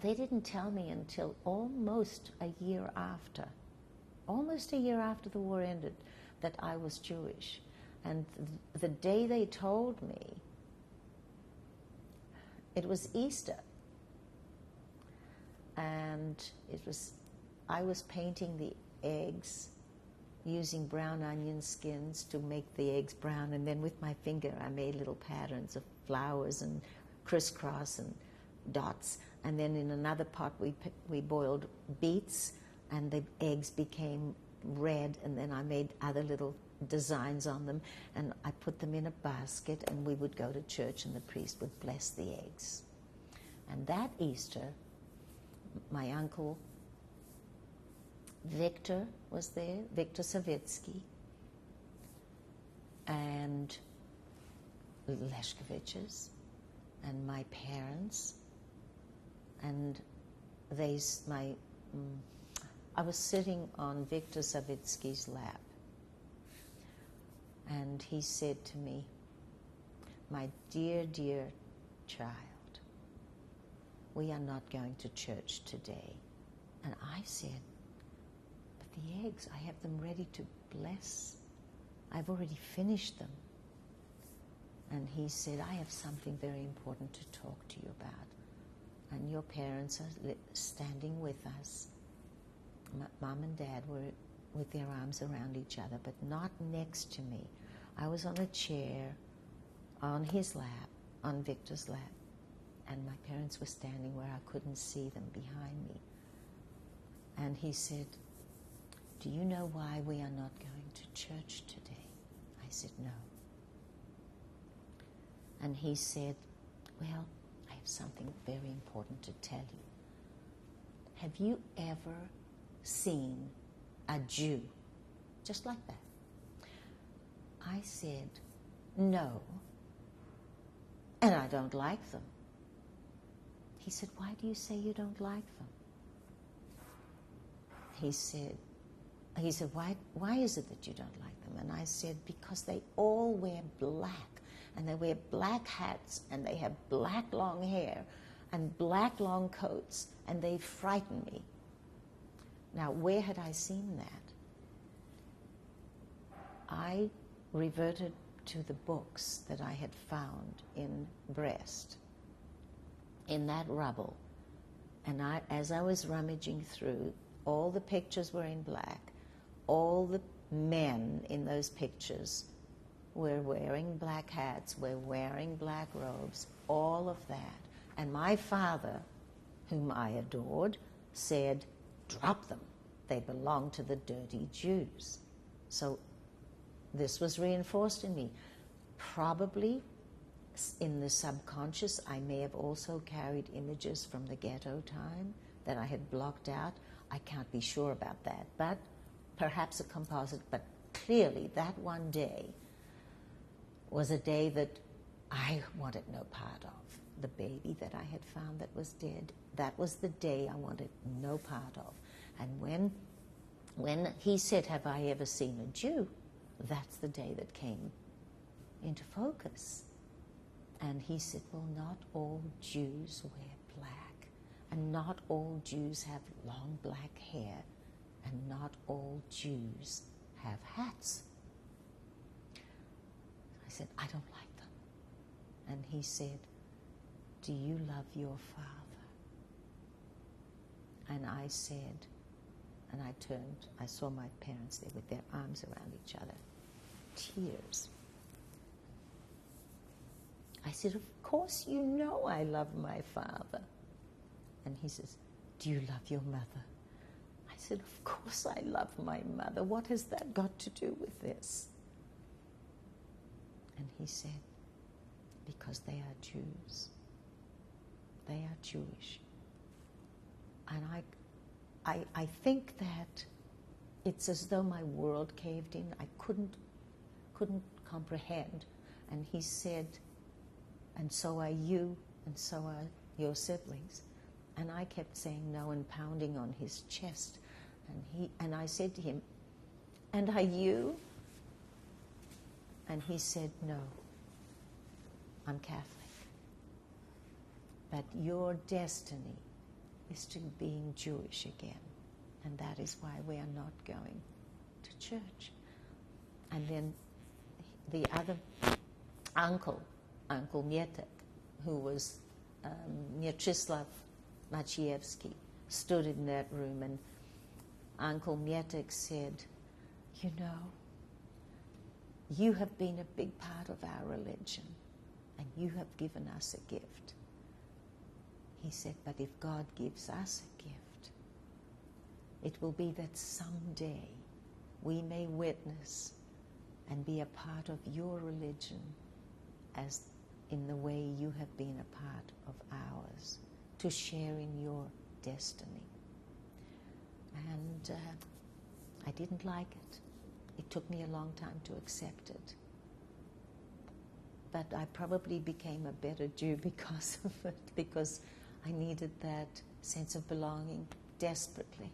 they didn't tell me until almost a year after the war ended, that I was Jewish. And the day they told me, it was Easter. And I was painting the eggs using brown onion skins to make the eggs brown, and then with my finger I made little patterns of flowers and crisscross and dots. And then in another pot we boiled beets, and the eggs became red, and then I made other little designs on them, and I put them in a basket, and we would go to church and the priest would bless the eggs. And that Easter, my uncle Victor was there, Victor Savitsky, and Leshkoviches, and my parents, and I was sitting on Victor Savitsky's lap, and he said to me, "My dear, dear child, we are not going to church today." And I said, "But the eggs, I have them ready to bless. I've already finished them." And he said, "I have something very important to talk to you about. And your parents are standing with us." Mom and Dad were with their arms around each other, but not next to me. I was on a chair on his lap, on Victor's lap, and my parents were standing where I couldn't see them behind me. And he said, "Do you know why we are not going to church today?" I said, "No." And he said, "Well, I have something very important to tell you. Have you ever seen a Jew?" Just like that. I said, "No, and I don't like them." He said, "Why do you say you don't like them?" He said, why is it that you don't like them? And I said, "Because they all wear black, and they wear black hats, and they have black long hair, and black long coats, and they frighten me." Now, where had I seen that? I reverted to the books that I had found in Brest, in that rubble. And as I was rummaging through, all the pictures were in black. All the men in those pictures were wearing black hats, were wearing black robes, all of that. And my father, whom I adored, said, "Drop them. They belong to the dirty Jews." So this was reinforced in me. Probably in the subconscious, I may have also carried images from the ghetto time that I had blocked out. I can't be sure about that, but perhaps a composite. But clearly that one day was a day that I wanted no part of. The baby that I had found that was dead, that was the day I wanted no part of. And when he said, "Have I ever seen a Jew?" that's the day that came into focus. And he said, "Well, not all Jews wear black, and not all Jews have long black hair, and not all Jews have hats." I said, "I don't like them." And he said, "Do you love your father?" And I said, and I turned, I saw my parents there with their arms around each other, tears. I said, "Of course you know I love my father." And he says, "Do you love your mother?" I said, "Of course I love my mother. What has that got to do with this?" And he said, "Because they are Jews. They are Jewish." And I think that it's as though my world caved in. I couldn't comprehend. And he said, "And so are you, and so are your siblings." And I kept saying no and pounding on his chest. And I said to him, "And are you?" And he said, "No, I'm Catholic. But your destiny is to being Jewish again. And that is why we are not going to church. And then the other uncle, Uncle Mietek, who was Mieczyslav Maciejewski, stood in that room, and Uncle Mietek said, you know, you have been a big part of our religion, and you have given us a gift. He said, but if God gives us a gift, it will be that someday we may witness and be a part of your religion as in the way you have been a part of ours, to share in your destiny. And I didn't like it. It took me a long time to accept it. But I probably became a better Jew because of it, because I needed that sense of belonging desperately.